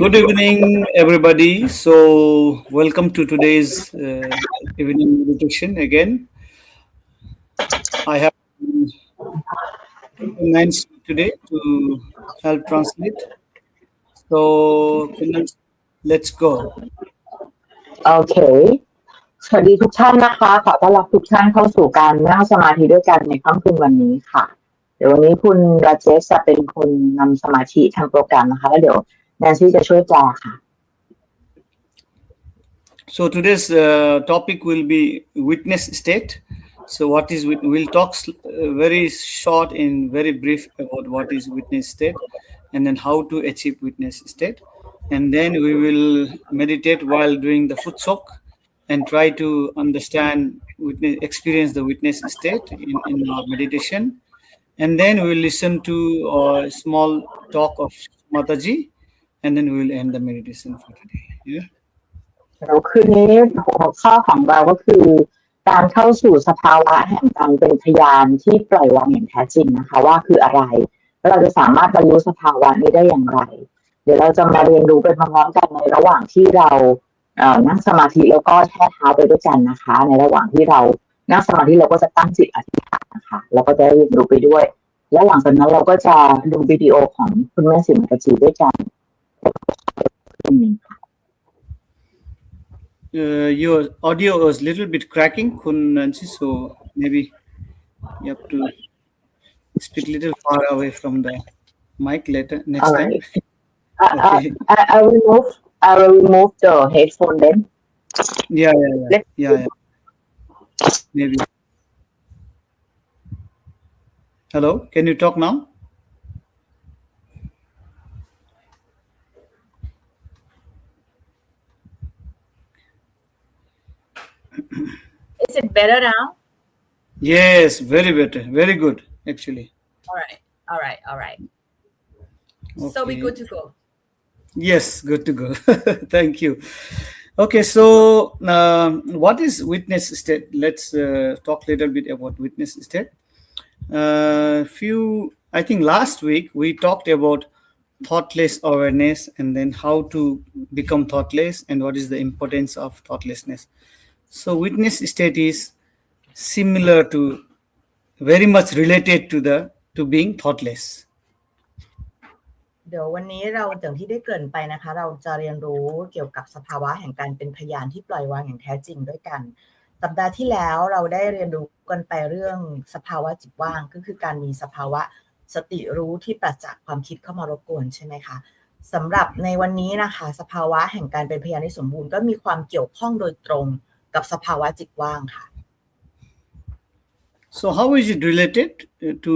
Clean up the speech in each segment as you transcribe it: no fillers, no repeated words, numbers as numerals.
Good evening, everybody. So, welcome to today's evening meditation again. I have Nance today to help translate. So, let's go. โอเคสวัสดีทุกท่านนะคะขอต้อนรับทุกท่านเข้าสู่การนั่งสมาธิด้วยกันในค่ำคืนวันนี้ค่ะเดี๋ยววันนี้คุณราเจสจะเป็นคนนำสมาธิทางโปรแกรมนะคะแล้วเดี๋ยวแนนซี่จะช่วยแปลค่ะ So today's topic will be witness state. So what is we'll talk very short and very brief about what is witness state, and then how to achieve witness state, and then we will meditate while doing the foot soak and try to understand experience the witness state in our meditation, and then we will listen to a small talk of Mataji, and then we will end the meditation for today. Yeah. แล้วคืนนี้หัวข้อของเราก็คือการเข้าสู่สภาวะแห่งการเป็นพยานที่ปล่อยวางอย่างแท้จริงนะคะว่าคืออะไรและเราจะสามารถบรรลุสภาวะนี้ได้อย่างไรเดี๋ยวเราจะมาเรียนรู้ไปพร้อมๆกันในระหว่างที่เรานั่งสมาธิแล้วก็แช่เท้าไปด้วยกันนะคะในระหว่างที่เรานั่งสมาธิเราก็จะตั้งจิตอธิษฐานนะคะเราก็จะเรียนรู้ไปด้วยและหลังจากนั้นเราก็จะดูวิดีโอของคุณแม่สิมกจีด้วยกันYour audio was a little bit cracking, Kun Nancy, so maybe you have to speak a little far away from the mic later next All time. right. Okay. I will remove the headphone then. Yeah. Let's Maybe. Hello, can you talk now? Is it better now? Yes, very better, very good actually. All right. So we Okay. good to go. Yes, good to go. Thank you. Okay, so what is witness state? Let's talk a little bit about witness state. I think last week we talked about thoughtless awareness and then how to become thoughtless and what is the importance of thoughtlessness. So witness state is similar to, very much related to being thoughtless. เดี๋ยววันนี้เราอย่างที่ได้เกริ่นไปนะคะ เราจะเรียนรู้เกี่ยวกับสภาวะแห่งการเป็นพยานที่ปล่อยวางอย่างแท้จริงด้วยกัน สัปดาห์ที่แล้วเราได้เรียนรู้กันไปเรื่องสภาวะจิตว่างก็คือการมีสภาวะสติรู้ที่ปราศจากความคิดเข้ามารบกวนใช่ไหมคะสำหรับในวันนี้นะคะสภาวะแห่งการเป็นพยานที่สมบูรณ์ก็มีความเกี่ยวข้องโดยตรงกับสภาวะจิตว่างค่ะ So how is it related to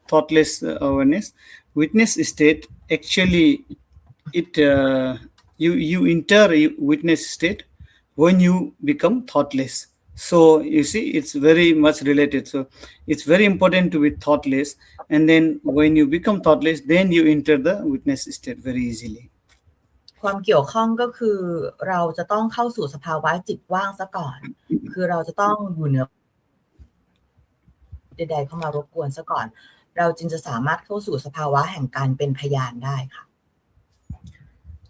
thoughtless awareness? Witness state actually you enter a witness state when you become thoughtless. So you see, it's very much related. So it's very important to be thoughtless, and then when you become thoughtless, then you enter the witness state very easily. ความเกี่ยวข้องก็คือเราจะต้องเข้าสู่สภาวะจิตว่างซะก่อน คือเราจะต้องอยู่เหนือใดๆเข้ามารบกวนซะก่อน เราจึงจะสามารถเข้าสู่สภาวะแห่งการเป็นพยานได้ค่ะ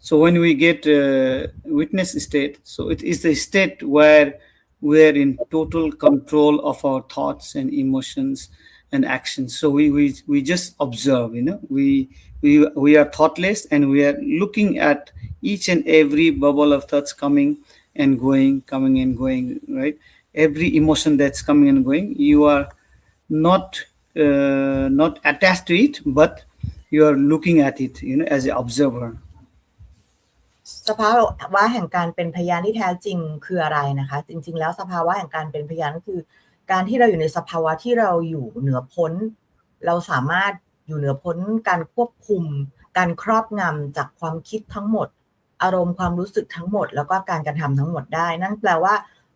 So when we get witness state, so it is the state where we are in total control of our thoughts and emotions and actions. So we just observe, we are thoughtless and we are looking at each and every bubble of thoughts coming and going, right? Every emotion that's coming and going, you are not attached to it, but you are looking at it, as an observer. สภาวะแห่งการเป็นพยานที่แท้จริงคืออะไรนะคะจริงๆแล้วสภาวะแห่งการเป็นพยานก็คือการที่เราอยู่ในสภาวะที่เราอยู่เหนือพ้นเราสามารถอยู่เหนือพ้นการควบคุมการครอบงำจากความคิดทั้งหมดอารมณ์ความรู้สึกทั้งหมดแล้วก็การกระทำทั้งหมดได้นั่นแปลว่า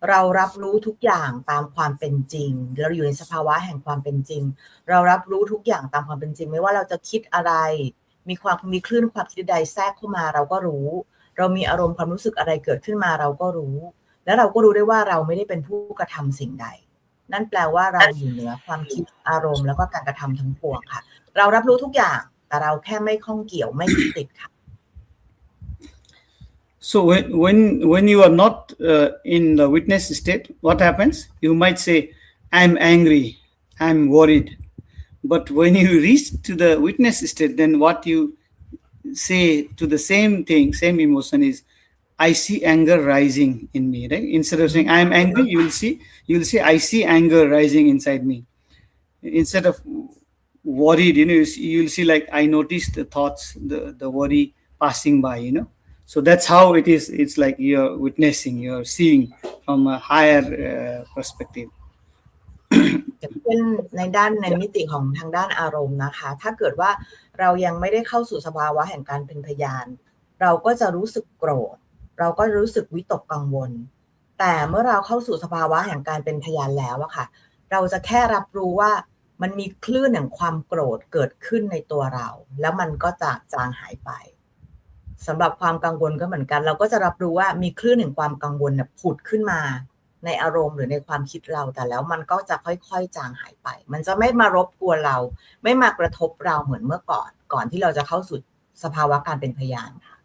เรารับรู้ทุกอย่างตามความเป็นจริงเราอยู่ในสภาวะแห่งความเป็นจริงเรารับรู้ทุกอย่างตามความเป็นจริงไม่ว่าเราจะคิดอะไรมีคลื่นความคิดใดแทรกเข้ามาเราก็รู้เรามีอารมณ์ความรู้สึกอะไรเกิดขึ้นมาเราก็รู้และเราก็รู้ได้ว่าเราไม่ได้เป็นผู้กระทำสิ่งใดนั่นแปลว่าเราอยู่เหนือความคิดอารมณ์แล้วก็การกระทำทั้งปวงค่ะเรารับรู้ทุกอย่างแต่เราแค่ไม่ข้องเกี่ยวไม่ติดค่ะ So when you are not in the witness state, what happens? You might say, I'm angry, I'm worried. But when you reach to the witness state, then what you say to the same thing, same emotion is, I see anger rising in me, right? Instead of saying I'm angry, you will say I see anger rising inside me. Instead of worried, you'll see like I notice the thoughts, the worry passing by, So that's how it is. It's like you're witnessing, you're seeing from a higher perspective. เป็นในมิติของทางด้านอารมณ์นะคะถ้าเกิดว่าเรายังไม่ได้เข้าสู่สภาวะแห่งการเป็นพยานเราก็จะรู้สึกโกรธเราก็รู้สึกวิตกกังวลแต่เมื่อเราเข้าสู่สภาวะแห่งการเป็นพยานแล้วอะค่ะเราจะแค่รับรู้ว่ามันมีคลื่นแห่งความโกรธเกิดขึ้นในตัวเราแล้วมันก็จะจางหายไปสำหรับความกังวลก็เหมือนกันเราก็จะรับรู้ว่ามีคลื่นแห่งความกังวลผุดขึ้นมาในอารมณ์หรือในความคิดเราแต่แล้วมันก็จะค่อยๆจางหายไปมันจะไม่มารบกวนเราไม่มากระทบเราเหมือนเมื่อก่อนที่เราจะเข้าสู่สภาวะการเป็นพยานค่ะ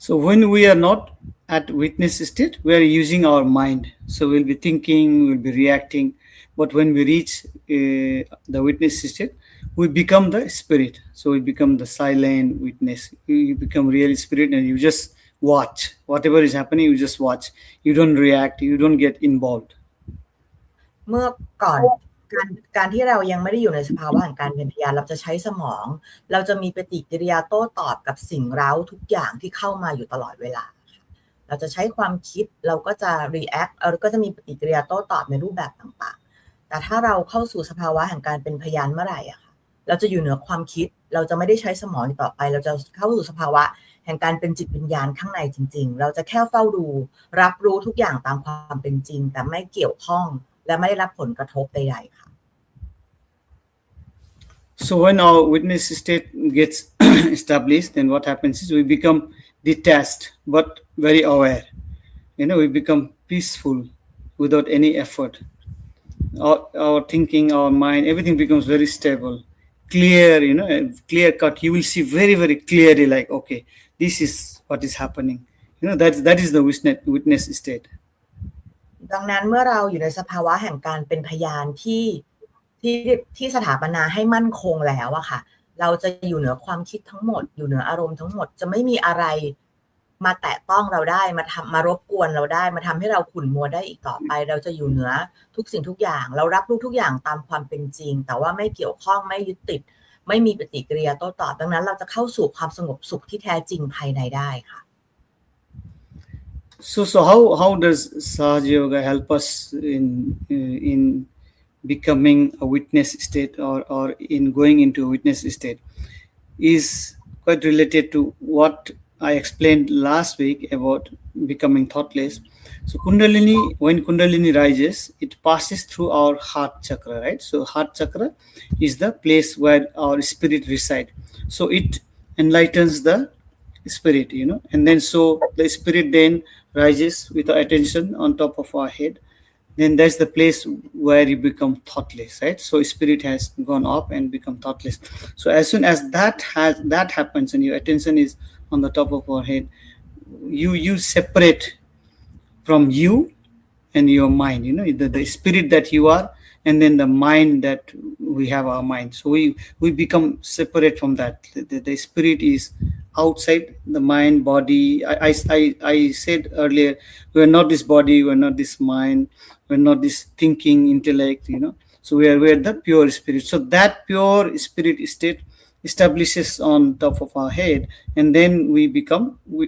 So when we are not at witness state, we are using our mind. So we'll be thinking, we'll be reacting. But when we reach the witness state, we become the spirit. So we become the silent witness. You become real spirit and you just watch. Whatever is happening, you just watch. You don't react. You don't get involved. เมื่อก่อนการที่เรายังไม่ได้อยู่ในสภาวะแห่งการเป็นพยานเราจะใช้สมองเราจะมีปฏิกิริยาโต้ตอบกับสิ่งเร้าทุกอย่างที่เข้ามาอยู่ตลอดเวลาเราจะใช้ความคิดเราก็จะ react เราก็จะมีปฏิกิริยาโต้ตอบในรูปแบบต่างๆแต่ถ้าเราเข้าสู่สภาวะแห่งการเป็นพยานเมื่อไหร่อะค่ะเราจะอยู่เหนือความคิดเราจะไม่ได้ใช้สมองอีกต่อไปเราจะเข้าสู่สภาวะแห่งการเป็นจิตวิญญาณข้างในจริงๆเราจะแค่เฝ้าดูรับรู้ทุกอย่างตามความเป็นจริงแต่ไม่เกี่ยวข้องและไม่ได้รับผลกระทบใดๆค่ะ So when our witness state gets established, then what happens is we become detached but very aware. We become peaceful without any effort. Our thinking, our mind, everything becomes very stable, clear, clear cut. You will see very, very clearly like, okay, this is what is happening. That is the witness state. ดังนั้นเมื่อเราอยู่ในสภาวะแห่งการเป็นพยานที่สถาปนาให้มั่นคงแล้วอะค่ะเราจะอยู่เหนือความคิดทั้งหมดอยู่เหนืออารมณ์ทั้งหมดจะไม่มีอะไรมาแตะต้องเราได้มารบกวนเราได้มาทำให้เราขุ่นมัวได้อีกต่อไปเราจะอยู่เหนือทุกสิ่งทุกอย่างเรารับรู้ทุกอย่างตามความเป็นจริงแต่ว่าไม่เกี่ยวข้องไม่ยึดติดไม่มีปฏิกิริยาโต้ตอบดังนั้นเราจะเข้าสู่ความสงบสุขที่แท้จริงภายในได้ค่ะ So how does Sahaja Yoga help us in becoming a witness state or in going into a witness state is quite related to what I explained last week about becoming thoughtless. So when Kundalini rises, it passes through our heart chakra, right? So heart chakra is the place where our spirit resides. So it enlightens the spirit, and then so the spirit then rises with the attention on top of our head. Then that's the place where you become thoughtless, right? So spirit has gone up and become thoughtless. So as soon as that happens and your attention is on the top of our head, you separate from you and your mind, the spirit that you are, and then the mind that we have our mind. So we become separate from that. The spirit is outside the mind, body. I said earlier, we're not this body, we're not this mind, we're not this thinking intellect, So we're the pure spirit. So that pure spirit state establishes on top of our head, and then we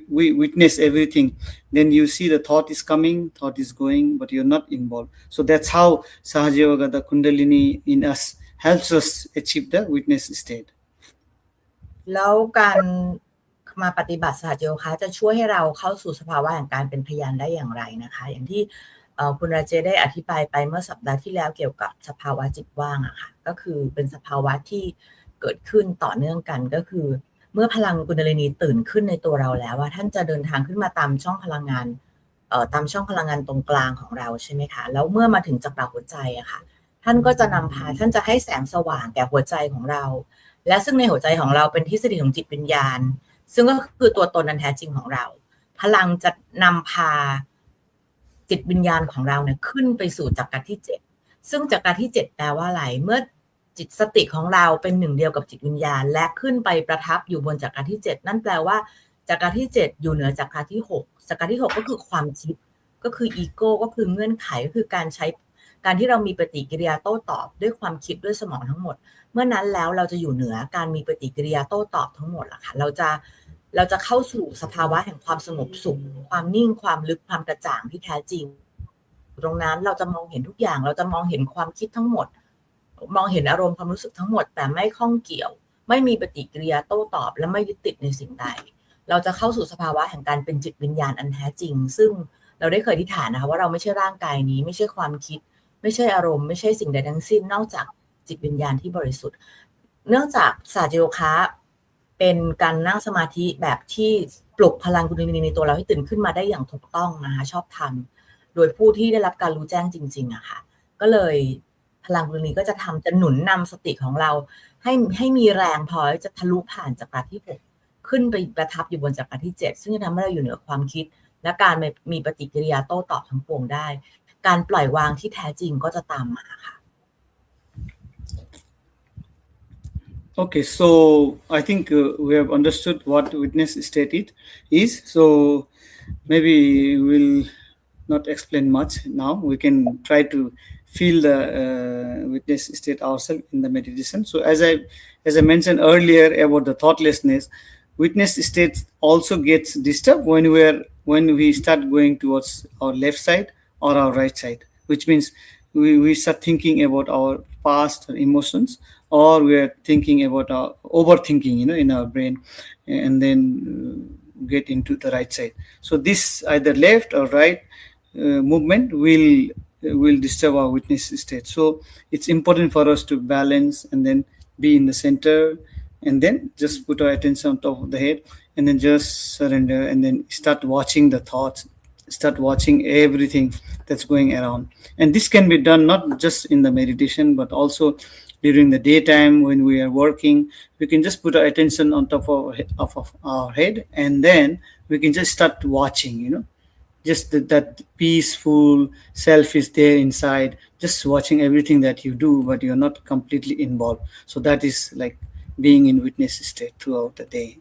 witness everything. Then you see the thought is coming, thought is going, but you're not involved. So that's how Sahaja Yoga, the Kundalini in us, helps us achieve the witness state. แล้วการมาปฏิบัติสหจะโยคะจะช่วยให้เราเข้าสู่สภาวะแห่งการเป็นพยานได้อย่างไรนะคะอย่างที่คุณราเจได้อธิบายไปเมื่อสัปดาห์ที่แล้วเกี่ยวกับสภาวะจิตว่างอะค่ะก็คือเป็นสภาวะที่เกิดขึ้นต่อเนื่องกันก็คือเมื่อพลังกุณดาลินีตื่นขึ้นในตัวเราแล้วว่าท่านจะเดินทางขึ้นมาตามช่องพลังงานตามช่องพลังงานตรงกลางของเราใช่ไหมคะแล้วเมื่อมาถึงจักรหัวใจอะค่ะท่านก็จะนำพาท่านจะให้แสงสว่างแก่หัวใจของเราและซึ่งในหัวใจของเราเป็นที่สถิตของจิตวิญญาณซึ่งก็คือตัวตนอันแท้จริงของเราพลังจะนำพาจิตวิญญาณของเราเนี่ยขึ้นไปสู่จักรที่7ซึ่งจักรที่7แปลว่าอะไรเมื่อจิตสติของเราเป็นหนึ่งเดียวกับจิตวิญญาณและขึ้นไปประทับอยู่บนจักรที่7นั่นแปลว่าจักรที่7อยู่เหนือจักรที่6จักรที่6ก็คือความคิดก็คืออีโก้ก็คือเงื่อนไขก็คือการที่เรามีปฏิกิริยาโต้ตอบด้วยความคิดด้วยสมองทั้งหมดเมื่อนั้นแล้วเราจะอยู่เหนือการมีปฏิกิริยาโต้ตอบทั้งหมดล่ะค่ะเราจะเข้าสู่สภาวะแห่งความสงบสุขความนิ่งความลึกความกระจ่างที่แท้จริงตรงนั้นเราจะมองเห็นทุกอย่างเราจะมองเห็นความคิดทั้งหมดมองเห็นอารมณ์ความรู้สึกทั้งหมดแต่ไม่ข้องเกี่ยวไม่มีปฏิกิริยาโต้ตอบและไม่ยึดติดในสิ่งใดเราจะเข้าสู่สภาวะแห่งการเป็นจิตวิญญาณอันแท้จริงซึ่งเราได้เคยอธิษฐานนะคะว่าเราไม่ใช่ร่างกายนี้ไม่ใช่ความคิดไม่ใช่อารมณ์ไม่ใช่สิ่งใดทั้งสิ้นนอกจากจิตวิญญาณที่บริสุทธิ์เนื่องจากสหจะโยคะเป็นการนั่งสมาธิแบบที่ปลุกพลังกุณดาลินีในตัวเราให้ตื่นขึ้นมาได้อย่างถูกต้องนะคะชอบทำโดยผู้ที่ได้รับการรู้แจ้งจริงๆอะค่ะก็เลยพลังกุณดาลินีก็จะหนุนนำสติของเราให้มีแรงพอจะทะลุผ่านจักรที่6ขึ้นไปประทับอยู่บนจักรที่7ซึ่งจะทำให้เราอยู่เหนือความคิดและการมีปฏิกิริยาโต้ตอบทั้งปวงได้การปล่อยวางที่แท้จริงก็จะตามมาค่ะ Okay, so I think we have understood what witness state it is. So maybe we'll not explain much now. We can try to feel the witness state ourselves in the meditation. So as I mentioned earlier about the thoughtlessness, witness state also gets disturbed when we start going towards our left side or our right side, which means we start thinking about our past or emotions, or we are thinking about our overthinking, in our brain, and then get into the right side. So this either left or right movement will disturb our witness state. So it's important for us to balance and then be in the center, and then just put our attention on top of the head, and then just surrender, and then start watching the thoughts, start watching everything that's going around. And this can be done not just in the meditation, but also during the daytime when we are working. We can just put our attention on top of our head, and then we can just start watching, just that peaceful self is there inside, just watching everything that you do, but you're not completely involved. So that is like being in witness state throughout the day.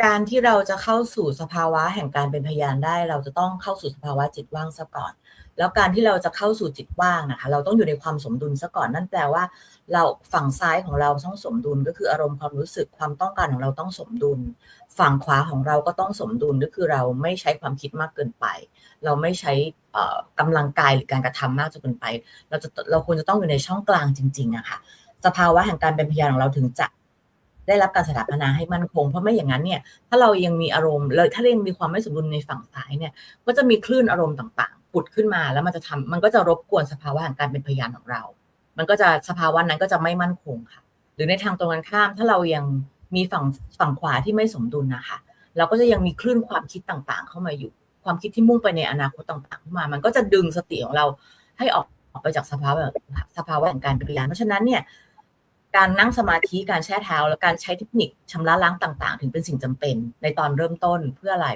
การที่เราจะเข้าสู่สภาวะแห่งการเป็นพยานได้เราจะต้องเข้าสู่สภาวะจิตว่างซะก่อนแล้วการที่เราจะเข้าสู่จิตว่างนะคะเราต้องอยู่ในความสมดุลซะก่อนนั่นแปลว่าเราฝั่งซ้ายของเราต้องสมดุลก็คืออารมณ์ความรู้สึกความต้องการของเราต้องสมดุลฝั่งขวาของเราก็ต้องสมดุลก็คือเราไม่ใช้ความคิดมากเกินไปเราไม่ใช้กำลังกายหรือการกระทำมากจนเกินไปเราควรจะต้องอยู่ในช่องกลางจริงๆอะค่ะสภาวะแห่งการเป็นพยานของเราถึงจะได้รับการสถาปนาให้มั่นคงเพราะไม่อย่างนั้นเนี่ยถ้าเรายังมีอารมณ์เลยถ้ายังมีความไม่สมดุลในฝั่งซ้ายเนี่ยก็จะมีคลื่นอารมณ์ต่างๆผุดขึ้นมาแล้วมันก็จะรบกวนสภาวะแห่งการเป็นพยานของเรามันก็จะสภาวะนั้นก็จะไม่มั่นคงค่ะหรือในทางตรงกันข้ามถ้าเรายังมีฝั่งขวาที่ไม่สมดุลนะคะเราก็จะยังมีคลื่นความคิดต่างๆเข้ามาอยู่ความคิดที่มุ่งไปในอนาคตต่างๆเข้ามามันก็จะดึงสติของเราให้ออกไปจากสภาวะแห่งการเป็นพยานเพราะฉะนั้นเนี่ยการนั่งสมาธิการแช่เท้าและการใช้เทคนิคชำระล้างต่างๆถึงเป็นสิ่งจำเป็นในตอนเริ่มต้นเพื่ออะไร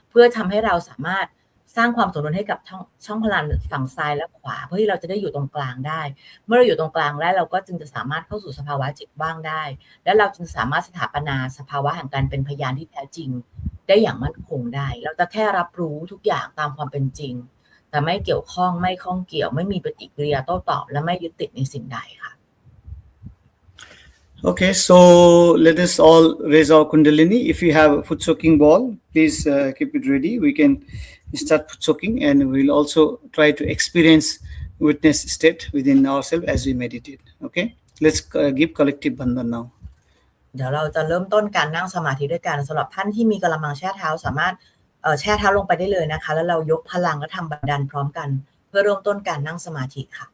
เพื่อทำให้เราสามารถสร้างความสมดุลให้กับช่องพลังฝั่งซ้ายและขวาเพื่อที่เราจะได้อยู่ตรงกลางได้เมื่อเราอยู่ตรงกลางแล้วเราก็จึงจะสามารถเข้าสู่สภาวะจิตว่างได้และเราจึงสามารถสถาปนาสภาวะแห่งการเป็นพยานที่แท้จริงได้อย่างมั่นคงได้เราจะแค่รับรู้ทุกอย่างตามความเป็นจริงแต่ไม่เกี่ยวข้องไม่ข้องเกี่ยวไม่มีปฏิกิริยาโต้ตอบและไม่ยึดติดในสิ่งใดค่ะOkay, so let us all raise our Kundalini. If you have a foot soaking ball, please keep it ready. We can start foot soaking, and we'll also try to experience witness state within ourselves as we meditate. Okay, let's give collective bandhan now. เดี๋ยวเราจะเริ่มต้นการนั่งสมาธิด้วยกันสำหรับท่านที่มีกระมังแช่เท้าสามารถแช่เท้าลงไปได้เลยนะคะแล้วเรายกพลังและทำบันดาลพร้อมกันเพื่อเริ่มต้นการนั่งสมาธิค่ะ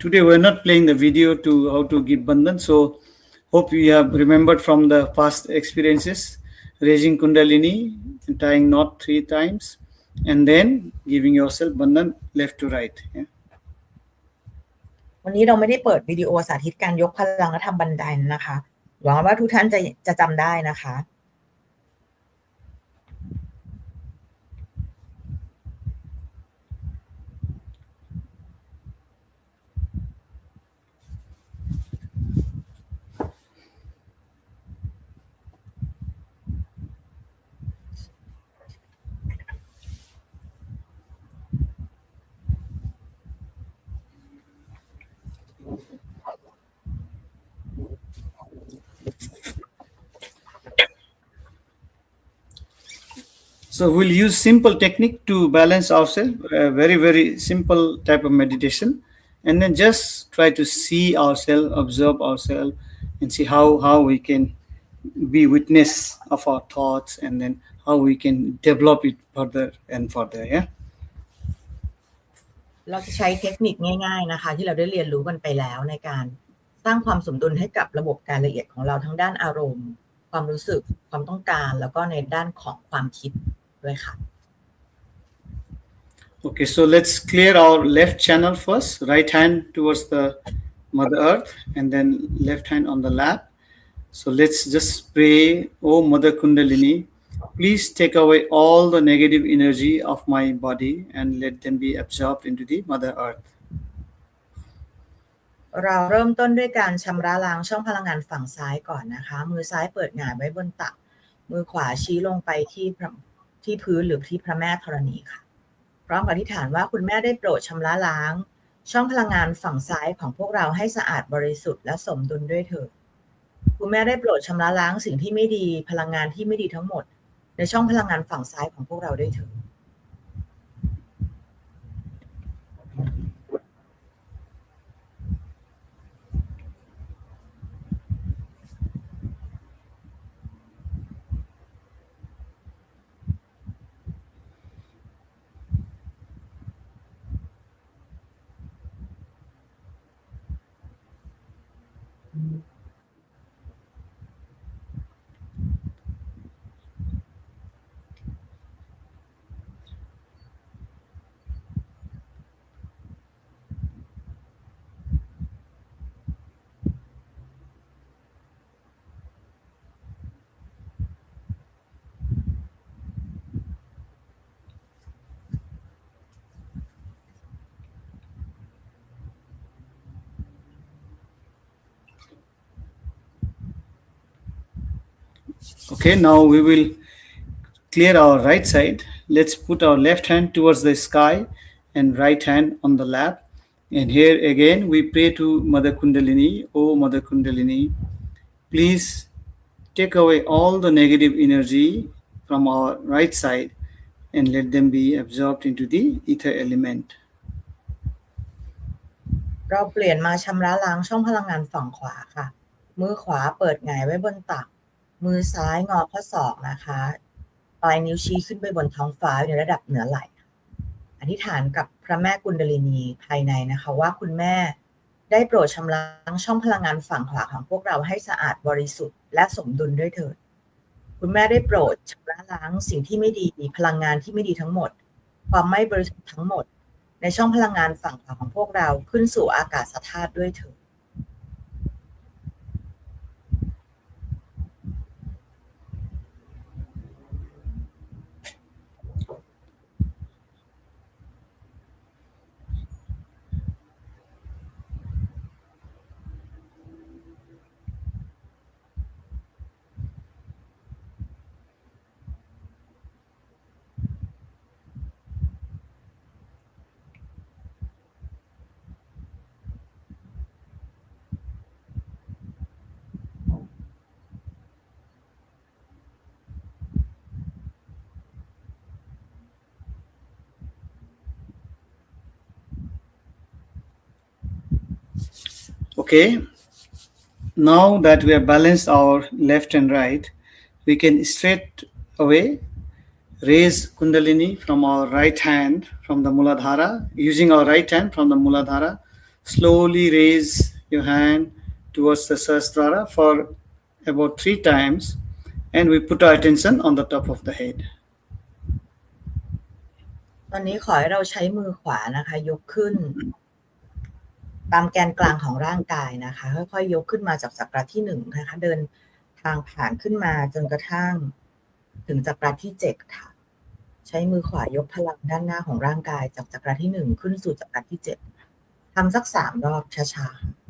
Today we're not playing the video to how to give bandhan, so hope you have remembered from the past experiences, raising Kundalini and tying knot 3 times, and then giving yourself bandhan left to right. Yeah. วันนี้เราไม่ได้เปิดวิดีโอสาธิตการยกพลังและทำบันไดนะคะหวังว่าทุกท่านจะจำได้นะคะ So we'll use simple technique to balance ourselves, a very, very simple type of meditation, and then just try to see ourselves, observe ourselves, and see how we can be witness of our thoughts, and then how we can develop it further and further. Yeah. เราจะใช้เทคนิคง่ายๆนะคะที่เราได้เรียนรู้กันไปแล้วในการสร้างความสมดุลให้กับระบบการละเอียดของเราทั้งด้านอารมณ์ความรู้สึกความต้องการแล้วก็ในด้านของความคิดด้วยค่ะ Okay, so let's clear our left channel first. Right hand towards the Mother Earth, and then left hand on the lap. So let's just pray, Oh Mother Kundalini, please take away all the negative energy of my body and let them be absorbed into the Mother Earth. เราเริ่มต้นด้วยการชำระล้างช่องพลังงานฝั่งซ้ายก่อนนะคะมือซ้ายเปิดหงายไว้บนตักมือขวาชี้ลงไปที่พื้นหรือที่พระแม่ธรณีค่ะพร้อมกับอธิษฐานว่าคุณแม่ได้โปรดชำระล้างช่องพลังงานฝั่งซ้ายของพวกเราให้สะอาดบริสุทธิ์และสมดุลด้วยเถิดคุณแม่ได้โปรดชำระล้างสิ่งที่ไม่ดีพลังงานที่ไม่ดีทั้งหมดในช่องพลังงานฝั่งซ้ายของพวกเราด้วยเถิดOkay, now we will clear our right side. Let's put our left hand towards the sky and right hand on the lap. And here again we pray to Mother Kundalini. Oh Mother Kundalini, please take away all the negative energy from our right side and let them be absorbed into the ether element. เราเปลี่ยนมาชำระล้างช่องพลังงานฝั่งขวาค่ะมือขวาเปิดหงายไว้บนตักมือซ้ายงอข้อศอกนะคะปลายนิ้วชี้ขึ้นไปบนท้องฟ้าในระดับเหนือไหล่อธิษฐานกับพระแม่กุณดลินีภายในนะคะว่าคุณแม่ได้โปรดชำระล้างช่องพลังงานฝั่งขวาของพวกเราให้สะอาดบริสุทธิ์และสมดุลด้วยเถิดคุณแม่ได้โปรดชำระล้างสิ่งที่ไม่ดีพลังงานที่ไม่ดีทั้งหมดความไม่บริสุทธิ์ทั้งหมดในช่องพลังงานฝั่งขวาของพวกเราขึ้นสู่อากาศธาตุด้วยเถิดOkay, now that we have balanced our left and right, we can straight away raise Kundalini from our right hand from the Muladhara. Using our right hand from the Muladhara, slowly raise your hand towards the Sahasrara for about 3 times, and we put our attention on the top of the head. ตอนนี้ขอให้เราใช้มือขวานะคะยกขึ้นตามแกนกลางของร่างกายนะคะค่อยๆยกขึ้นมาจากจักระที่1นะคะเดินทางผ่านขึ้นมาจนกระทั่งถึงจักระที่7ค่ะใช้มือขวายกพลังด้านหน้าของร่างกายจากจักระที่1ขึ้นสู่จักระที่7ทำสัก3 รอบช้าๆ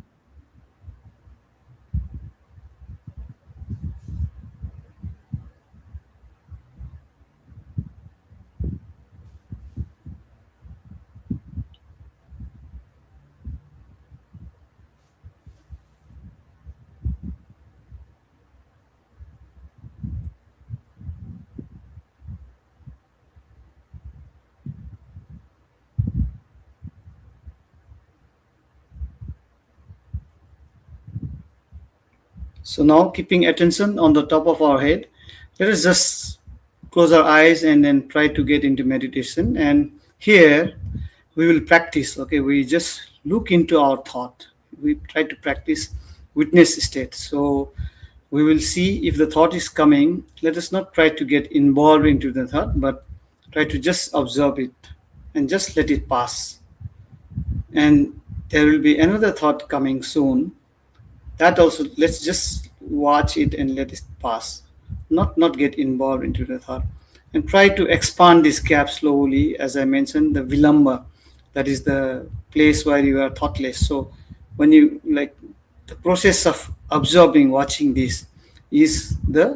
So now, keeping attention on the top of our head, let us just close our eyes and then try to get into meditation. And here we will practice. Okay, we just look into our thought. We try to practice witness state. So we will see if the thought is coming. Let us not try to get involved into the thought, but try to just observe it and just let it pass. And there will be another thought coming soon. That also, let's just watch it and let it pass. Not get involved into the thought. And try to expand this gap slowly. As I mentioned, the vilamba, that is the place where you are thoughtless. So when you like the process of absorbing, watching this is the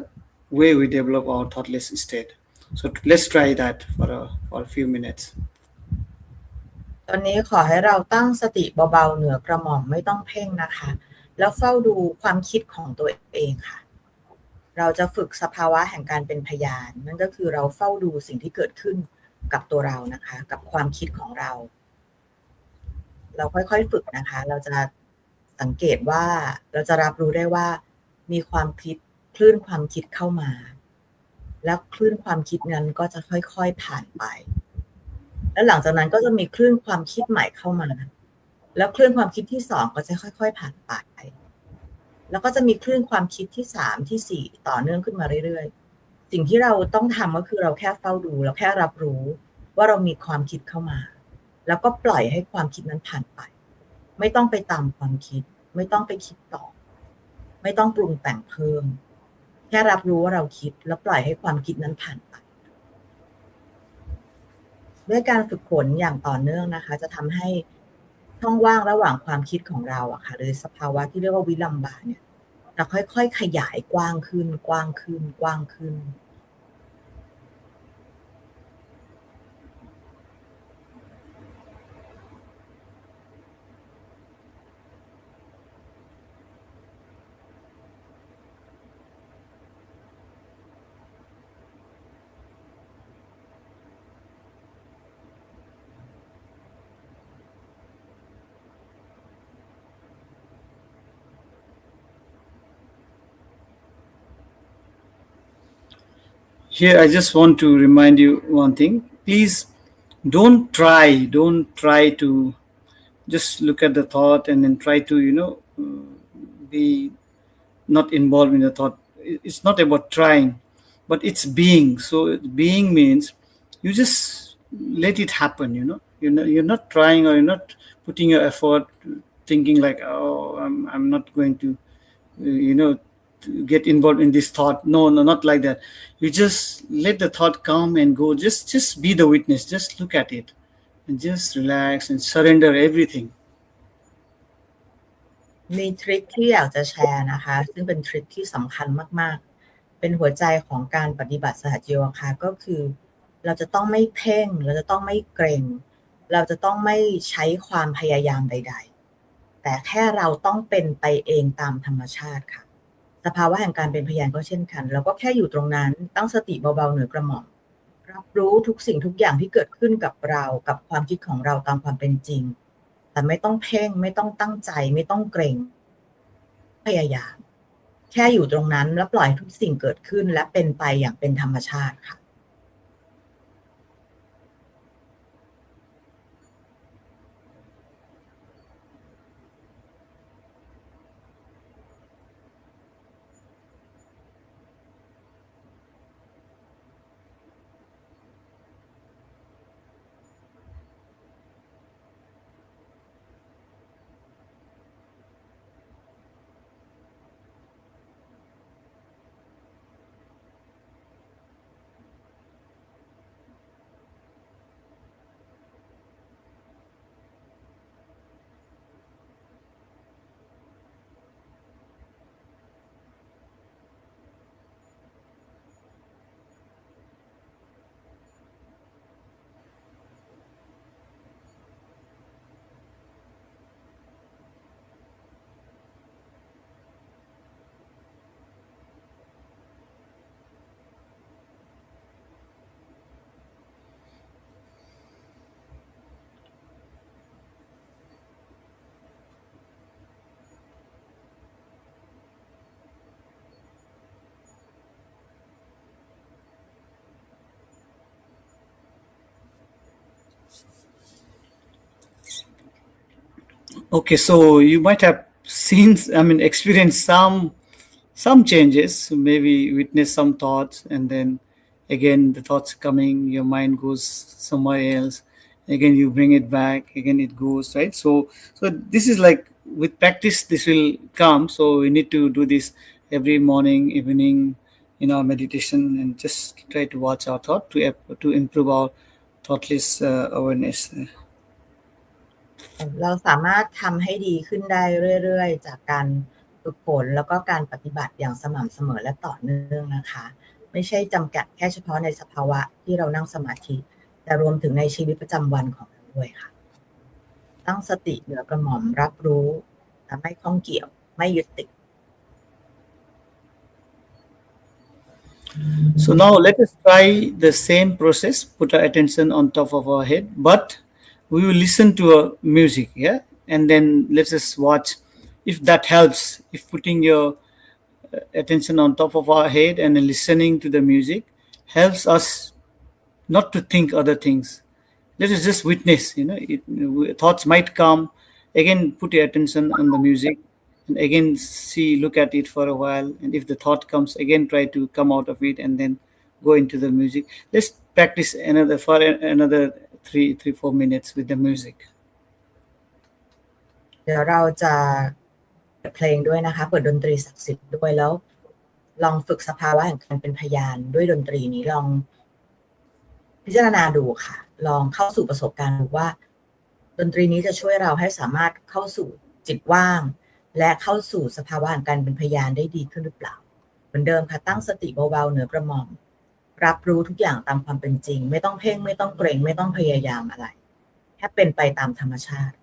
way we develop our thoughtless state. So let's try that for a few minutes. ตอนนี้ขอให้เราตั้งสติเบาๆเหนือกระหม่อมไม่ต้องเพ่งนะคะแล้วเฝ้าดูความคิดของตัวเองค่ะเราจะฝึกสภาวะแห่งการเป็นพยานนั่นก็คือเราเฝ้าดูสิ่งที่เกิดขึ้นกับตัวเรานะคะกับความคิดของเราค่อยๆฝึกนะคะเราจะสังเกตว่าเราจะรับรู้ได้ว่ามีความคิดคลื่นความคิดเข้ามาแล้วคลื่นความคิดนั้นก็จะค่อยๆผ่านไปแล้วหลังจากนั้นก็จะมีคลื่นความคิดใหม่เข้ามาแล้วคลื่นความคิดที่2ก็จะค่อยๆผ่านไปแล้วก็จะมีคลื่นความคิดที่3ที่4ต่อเนื่องขึ้นมาเรื่อยๆสิ่งที่เราต้องทำก็คือเราแค่เฝ้าดูเราแค่รับรู้ว่าเรามีความคิดเข้ามาแล้วก็ปล่อยให้ความคิดนั้นผ่านไปไม่ต้องไปตามความคิดไม่ต้องไปคิดต่อไม่ต้องปรุงแต่งเพิ่มแค่รับรู้ว่าเราคิดแล้วปล่อยให้ความคิดนั้นผ่านไปด้วยการฝึกฝนอย่างต่อเนื่องนะคะจะทำให้ช่องว่างระหว่างความคิดของเราอะค่ะหรือสภาวะที่เรียกว่าวิลัมบะเนี่ยจะค่อยๆขยายกว้างขึ้นกว้างขึ้นกว้างขึ้นHere, I just want to remind you one thing. Please don't try to just look at the thought and then try to, be not involved in the thought. It's not about trying, but it's being. So being means you just let it happen, You're not trying or you're not putting your effort thinking like, oh, I'm not going to, to get involved in this thought. No, not like that. You just let the thought come and go. Just be the witness. Just look at it and just relax and surrender everything. มีทริคที่อยากจะแชร์นะคะซึ่งเป็นทริคที่สำคัญมากๆเป็นหัวใจของการปฏิบัติสหจโยคะก็คือเราจะต้องไม่เพ่งเราจะต้องไม่เกรงเราจะต้องไม่ใช้ความพยายามใดๆแต่แค่เราต้องเป็นไปเองตามธรรมชาติค่ะสภาวะแห่งการเป็นพยานก็เช่นกันเราก็แค่อยู่ตรงนั้นตั้งสติเบาๆเหนือกระหม่อมรับรู้ทุกสิ่งทุกอย่างที่เกิดขึ้นกับเรากับความคิดของเราตามความเป็นจริงแต่ไม่ต้องเพ่งไม่ต้องตั้งใจไม่ต้องเกรงพยายามแค่อยู่ตรงนั้นแล้วปล่อยทุกสิ่งเกิดขึ้นและเป็นไปอย่างเป็นธรรมชาติค่ะ Okay, so you might have experienced some changes, maybe witness some thoughts, and then again the thoughts coming, your mind goes somewhere else. Again, you bring it back. Again, it goes right. So this is like with practice, this will come. So we need to do this every morning, evening in our meditation, and just try to watch our thought to improve our thoughtless awareness. เราสามารถทำให้ดีขึ้นได้เรื่อยๆจากการฝึกฝนแล้วก็การปฏิบัติอย่างสม่ำเสมอและต่อเนื่องนะคะไม่ใช่จำกัดแค่เฉพาะในสภาวะที่เรานั่งสมาธิแต่รวมถึงในชีวิตประจำวันของเราด้วยค่ะตั้งสติเหนือกระหม่อมรับรู้แต่ไม่ข้องเกี่ยวไม่ยึดติด So now let us try the same process, put our attention on top of our head, but we will listen to a music, yeah? And then let us watch if that helps. If putting your attention on top of our head and listening to the music helps us not to think other things. Let us just witness, thoughts might come. Again, put your attention on the music and again look at it for a while. And if the thought comes, again try to come out of it and then go into the music. Let's practice another 4 minutes with the music. เดี๋ยวเราจะเปิดเพลงด้วยนะคะเปิดดนตรีศักดิ์สิทธิ์ด้วยแล้วลองฝึกสภาวะแห่งการเป็นพยานด้วยดนตรีนี้ลองพิจารณาดูค่ะลองเข้าสู่ประสบการณ์ดูว่าดนตรีนี้จะช่วยเราให้สามารถเข้าสู่จิตว่างและเข้าสู่สภาวะแห่งการเป็นพยานได้ดีขึ้นหรือเปล่าเหมือนเดิมค่ะตั้งสติเบาๆเหนือกระหม่อมรับรู้ทุกอย่างตามความเป็นจริงไม่ต้องเพ่งไม่ต้องเกรงไม่ต้องพยายามอะไรแค่เป็นไปตามธรรมชาติ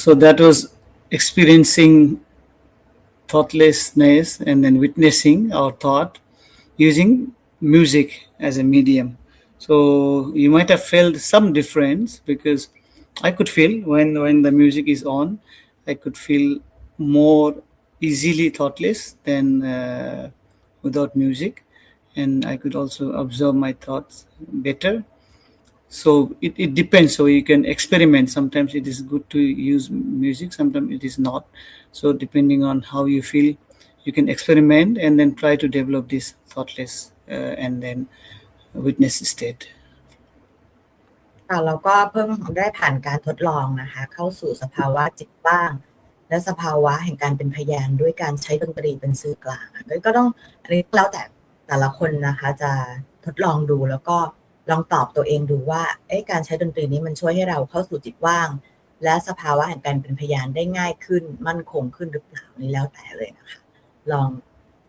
So that was experiencing thoughtlessness and then witnessing our thought using music as a medium. So you might have felt some difference because I could feel when the music is on, I could feel more easily thoughtless than without music, and I could also observe my thoughts better. So it depends. So you can experiment. Sometimes it is good to use music, sometimes it is not. So depending on how you feel, you can experiment and then try to develop this thoughtless and then witness state. เราก็เพิ่งได้ผ่านการทดลองนะคะเข้าสู่สภาวะจิตว่างและสภาวะแห่งการเป็นพยานด้วยการใช้ดนตรีเป็นสื่อกลางก็ต้องอันนี้แล้วแต่ละคนนะคะจะทดลองดูแล้วก็ลองตอบตัวเองดูว่าการใช้ดนตรีนี้มันช่วยให้เราเข้าสู่จิตว่างและสภาวะแห่งการเป็นพยานได้ง่ายขึ้นมั่นคงขึ้นหรือเปล่านี่แล้วแต่เลยนะคะลอง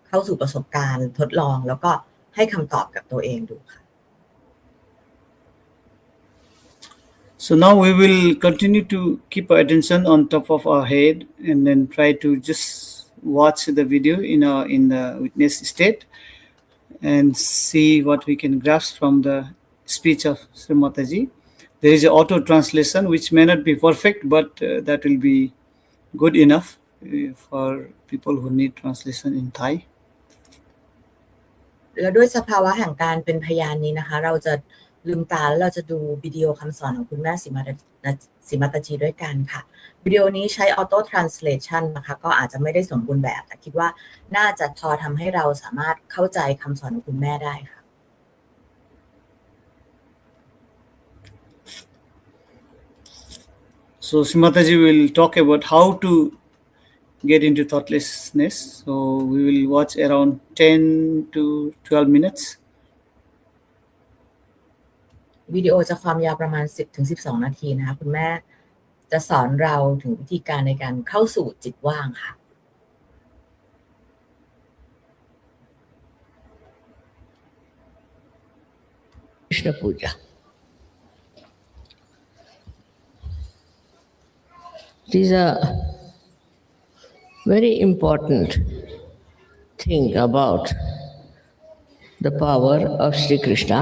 เข้าสู่ประสบการณ์ทดลองแล้วก็ให้คำตอบกับตัวเองดูค่ะ So now we will continue to keep our attention on top of our head and then try to just watch the video in the witness state and see what we can grasp from the speech of Sri Mataji. There is an auto translation which may not be perfect, but that will be good enough for people who need translation in Thai. แล้วด้วยสภาวะแห่งการเป็นพยานนี้นะคะเราจะลืมตาแล้วเราจะดูวิดีโอคำสอนของคุณแม่สิมาตาจีด้วยกันค่ะวิดีโอนี้ใช้ auto translation นะคะก็อาจจะไม่ได้สมบูรณ์แบบแต่คิดว่าน่าจะพอทำให้เราสามารถเข้าใจคำสอนของคุณแม่ได้ค่ะ So Srimataji will talk about how to get into thoughtlessness. So we will watch around 10 to 12 minutes. วิดีโอจะความยาวประมาณ 10-12 นาทีนะคะคุณแม่จะสอนเราถึงวิธีการในการเข้าสู่จิตว่างค่ะ Krishna Puja. It is a very important thing about the power of Sri Krishna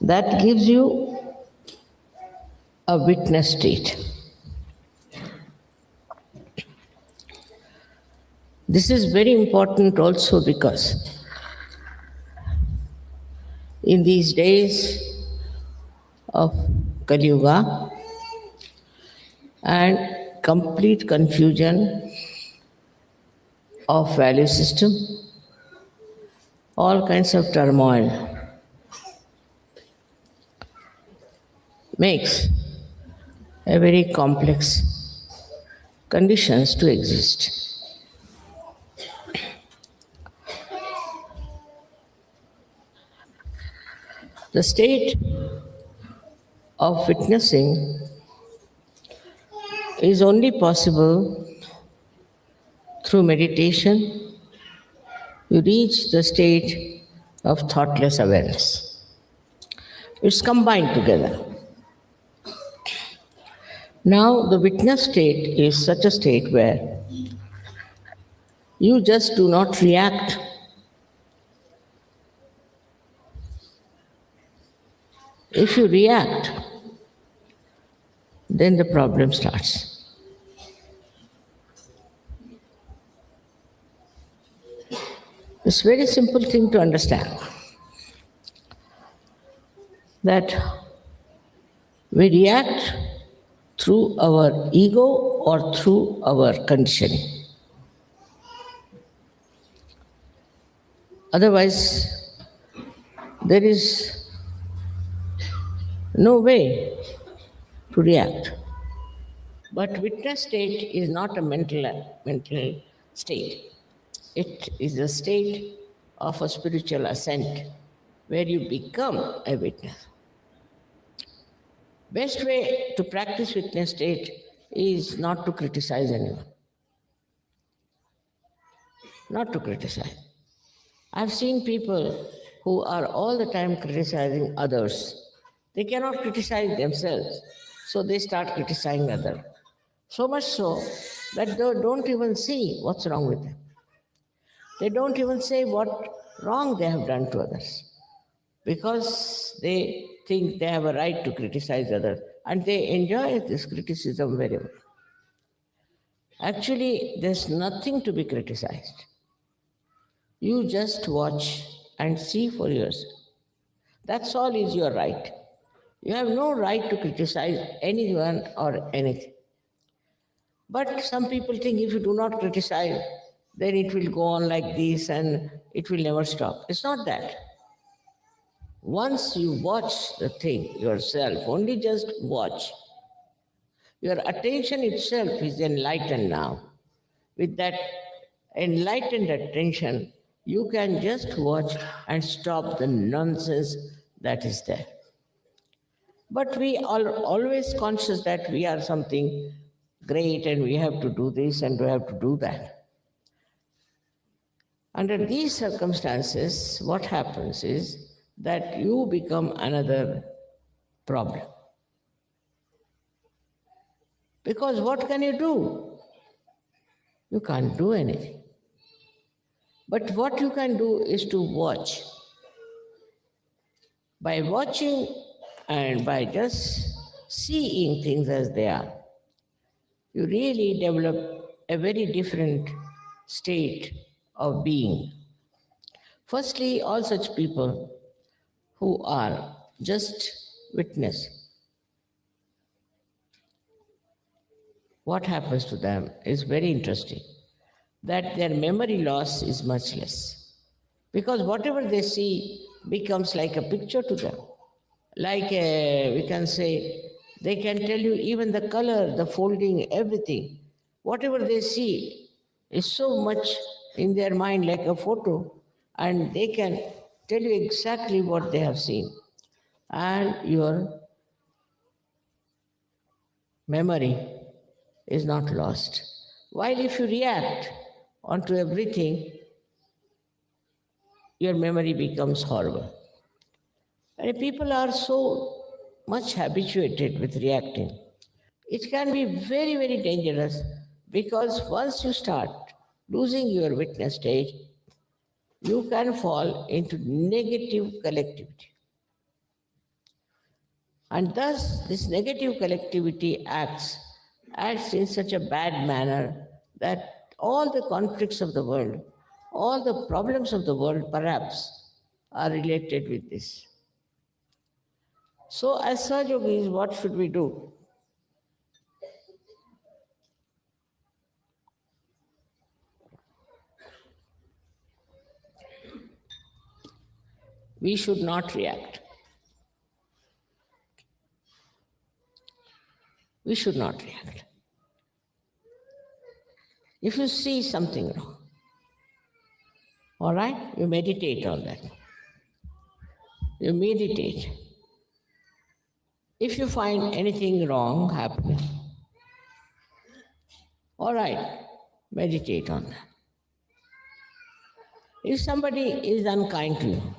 that gives you a witness state. This is very important also because in these days of Kali Yuga and complete confusion of value system, all kinds of turmoil makes a very complex conditions to exist. The state of witnessing is only possible through meditation. You reach the state of thoughtless awareness. It's combined together. Now, the witness state is such a state where you just do not react. If you react, then the problem starts. It's a very simple thing to understand that we react through our ego or through our conditioning. Otherwise, there is no way to react. But witness state is not a mental state. It is a state of a spiritual ascent where you become a witness. Best way to practice witness state is not to criticize anyone. Not to criticize. I've seen people who are all the time criticizing others. They cannot criticize themselves, so they start criticizing others. So much so that they don't even see what's wrong with them. They don't even say what wrong they have done to others, because they think they have a right to criticize others, and they enjoy this criticism very well. Actually, there's nothing to be criticized. You just watch and see for yourself. That's all is your right. You have no right to criticize anyone or anything. But some people think if you do not criticize, then it will go on like this and it will never stop. It's not that. Once you watch the thing yourself, only just watch, your attention itself is enlightened now. With that enlightened attention, you can just watch and stop the nonsense that is there. But we are always conscious that we are something great and we have to do this and we have to do that. Under these circumstances, what happens is that you become another problem. Because what can you do? You can't do anything. But what you can do is to watch. By watching and by just seeing things as they are, you really develop a very different state of being. Firstly, all such people who are just witness, what happens to them is very interesting, that their memory loss is much less. Because whatever they see becomes like a picture to them. Like we can say, they can tell you even the color, the folding, everything. Whatever they see is so much in their mind like a photo, and they can tell you exactly what they have seen. And your memory is not lost. While if you react onto everything, your memory becomes horrible. And people are so much habituated with reacting. It can be very, very dangerous, because once you start losing your witness state, you can fall into negative collectivity. And thus, this negative collectivity acts in such a bad manner that all the conflicts of the world, all the problems of the world perhaps are related with this. So as Sahajogis, what should we do? We should not react. We should not react. If you see something wrong, all right, you meditate on that. You meditate. If you find anything wrong happening, all right, meditate on that. If somebody is unkind to you,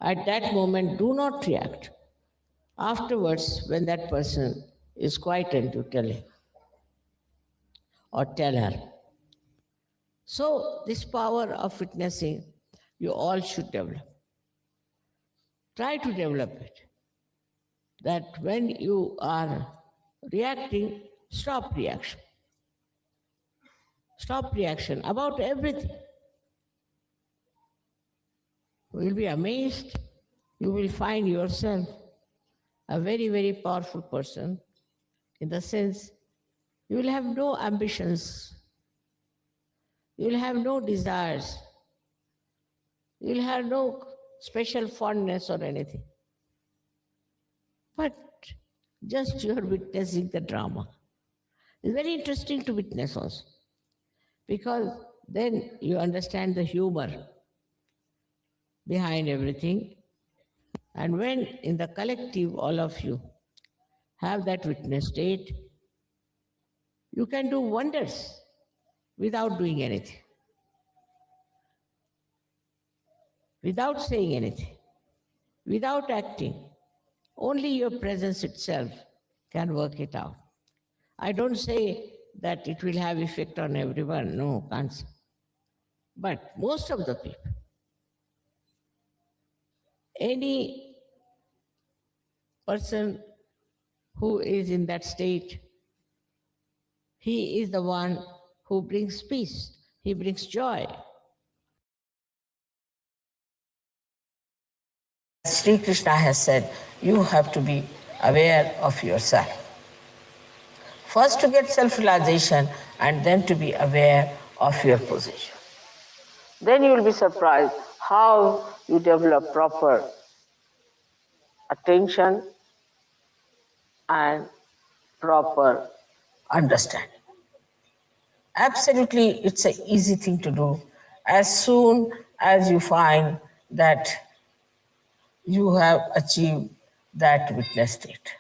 at that moment, do not react. Afterwards, when that person is quietened, to tell him or tell her. So, this power of witnessing, you all should develop. Try to develop it. That when you are reacting, stop reaction. Stop reaction about everything. You will be amazed. You will find yourself a very, very powerful person, in the sense you will have no ambitions. You will have no desires. You will have no special fondness or anything. But just you are witnessing the drama. It's very interesting to witness also, because then you understand the humor behind everything. And when in the collective all of you have that witness state, you can do wonders without doing anything, without saying anything, without acting. Only your presence itself can work it out. I don't say that it will have effect on everyone. No, can't say. But most of the people, any person who is in that state, he is the one who brings peace. He brings joy. Sri Krishna has said, you have to be aware of yourself. First to get self-realization and then to be aware of your position. Then you will be surprised how you develop proper attention and proper understanding. Absolutely, it's an easy thing to do as soon as you find that you have achieved that witness state.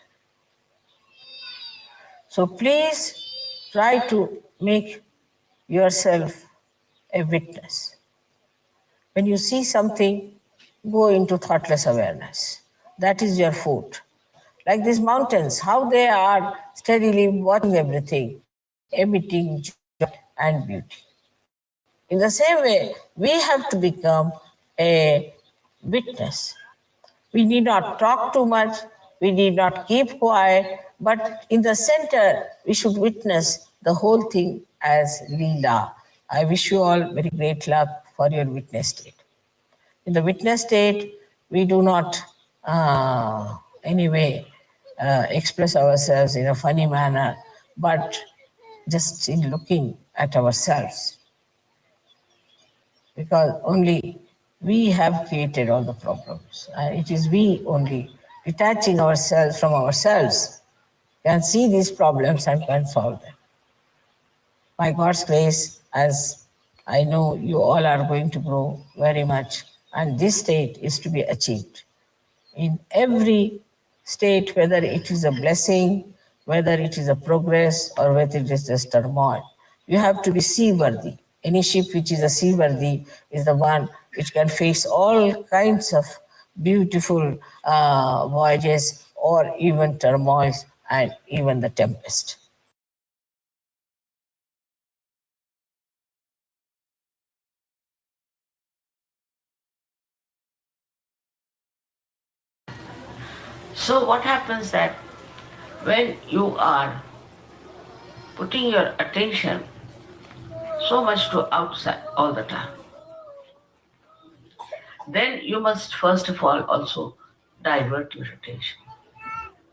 So please try to make yourself a witness. When you see something, go into thoughtless awareness. That is your food. Like these mountains, how they are steadily watching everything, emitting joy and beauty. In the same way, we have to become a witness. We need not talk too much, we need not keep quiet, but in the center, we should witness the whole thing as Leela. I wish you all very great luck for your witness state. In the witness state, we do not express ourselves in a funny manner, but just in looking at ourselves. Because only we have created all the problems. It is we only detaching ourselves from ourselves can see these problems and can solve them. By God's grace, as I know you all are going to grow very much, and this state is to be achieved. In every state, whether it is a blessing, whether it is a progress, or whether it is just turmoil, you have to be seaworthy. Any ship which is a seaworthy is the one which can face all kinds of beautiful voyages or even turmoils and even the tempest. So what happens that when you are putting your attention so much to outside all the time, then you must first of all also divert your attention.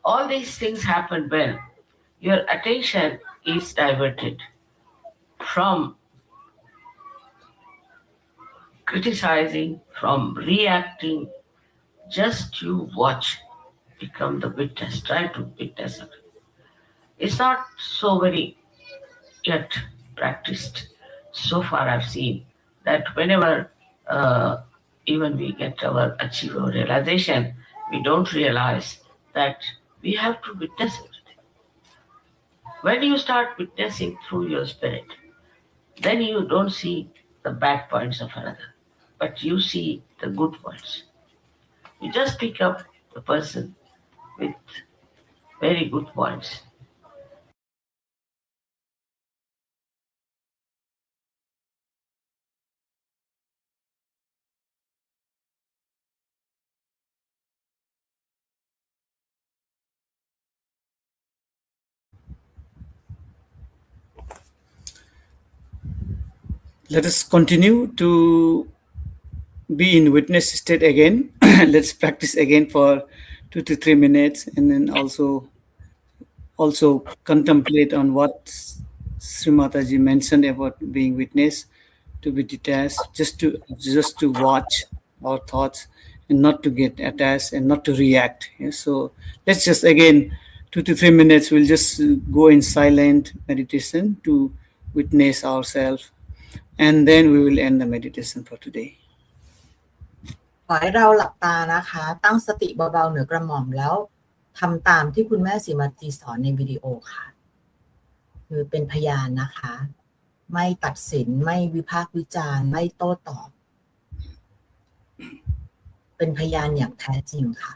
All these things happen when your attention is diverted from criticizing, from reacting. Just you watch, become the witness, try to witness it. It's not so very yet practiced. So far I've seen that whenever even we get our achieve our realization, we don't realize that we have to witness everything. When you start witnessing through your spirit, then you don't see the bad points of another, but you see the good points. You just pick up the person with very good points. Let us continue to be in witness state again. Let's practice again for 2 to 3 minutes, and then also contemplate on what Sri Mataji mentioned about being witness, to be detached, just to watch our thoughts and not to get attached and not to react. Yeah? So let's just again 2 to 3 minutes. We'll just go in silent meditation to witness ourselves, and then we will end the meditation for today. ขอให้เราหลับตานะคะ ตั้งสติเบาๆเหนือกระหม่อมแล้วทำตามที่คุณแม่ศรีมาจีสอนในวิดีโอค่ะ คือเป็นพยานนะคะ ไม่ตัดสินไม่วิพากษ์วิจารณ์ไม่โต้ตอบ เป็นพยานอย่างแท้จริงค่ะ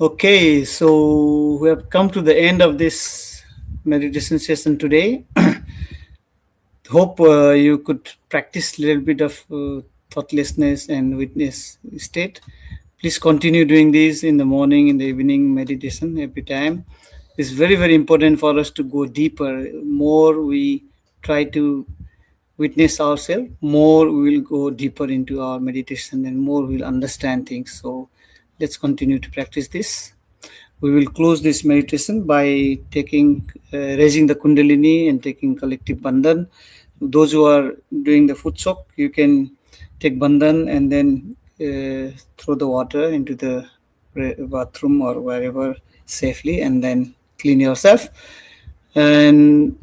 Okay, so we have come to the end of this meditation session today. Hope you could practice a little bit of thoughtlessness and witness state. Please continue doing this in the morning, in the evening meditation every time. It's very, very important for us to go deeper. More we try to witness ourselves, more we will go deeper into our meditation and more we'll understand things. So let's continue to practice this. We will close this meditation by raising the Kundalini and taking collective Bandhan. Those who are doing the foot soak, you can take Bandhan and then throw the water into the bathroom or wherever safely and then clean yourself. And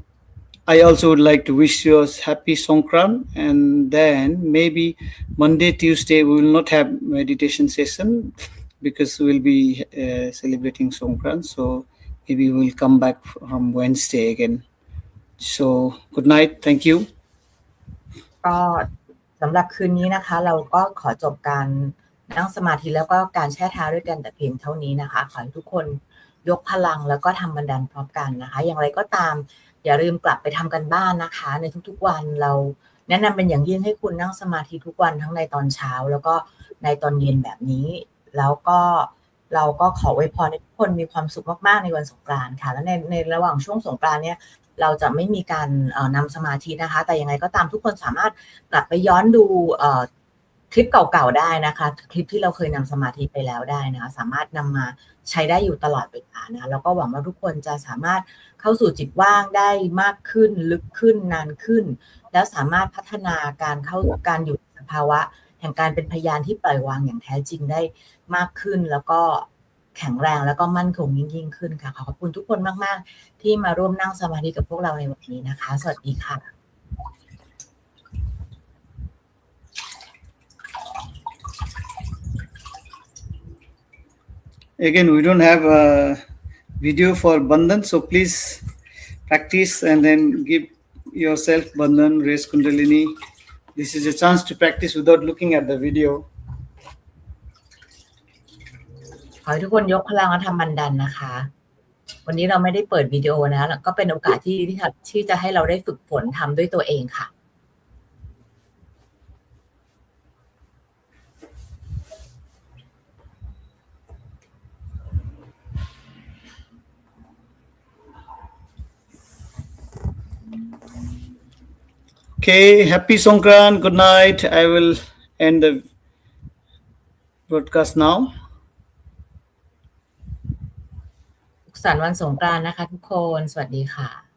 I also would like to wish you a happy Songkran, and then maybe Monday, Tuesday we will not have meditation session because we will be celebrating Songkran. So maybe we will come back from Wednesday again. So good night. Thank you. ก็สำหรับคืนนี้นะคะเราก็ขอจบการนั่งสมาธิแล้วก็การแช่เท้าด้วยกันแต่เพียงเท่านี้นะคะขอให้ทุกคนยกพลังแล้วก็ทำบันดาลพร้อมกันนะคะอย่างไรก็ตามอย่าลืมกลับไปทำกันบ้านนะคะในทุกๆวันเราแนะนำเป็นอย่างยิ่งให้คุณนั่งสมาธิทุกวันทั้งในตอนเช้าแล้วก็ในตอนเย็นแบบนี้แล้วก็เราก็ขออวยพรให้ทุกคนมีความสุขมากๆในวันสงกรานต์ค่ะและในระหว่างช่วงสงกรานต์เนี่ยเราจะไม่มีการนำสมาธินะคะแต่ยังไงก็ตามทุกคนสามารถกลับไปย้อนดูคลิปเก่าๆได้นะคะคลิปที่เราเคยนำสมาธิไปแล้วได้นะคะสามารถนำมาใช้ได้อยู่ตลอดเวลานะแล้วก็หวังว่าทุกคนจะสามารถเข้าสู่จิตว่างได้มากขึ้นลึกขึ้นนานขึ้นแล้วสามารถพัฒนาการอยู่ในสภาวะแห่งการเป็นพยานที่ปล่อยวางอย่างแท้จริงได้มากขึ้นแล้วก็แข็งแรงแล้วก็มั่นคงยิ่งขึ้นค่ะขอบคุณทุกคนมากๆที่มาร่วมนั่งสมาธิกับพวกเราในวันนี้นะคะสวัสดีค่ะ Again, we don't have a video for Bandhan, so please practice and then give yourself Bandhan, raise Kundalini. This is a chance to practice without looking at the video. ขอให้ทุกคนยกพลังและทำบันดันนะคะวันนี้เราไม่ได้เปิดวิดีโอนะแล้วก็เป็นโอกาสที่จะให้เราได้ฝึกฝนทำด้วยตัวเองค่ะ Okay, happy Songkran. Good night. I will end the broadcast now. สุขสันต์วันสงกรานต์นะคะทุกคนสวัสดีค่ะ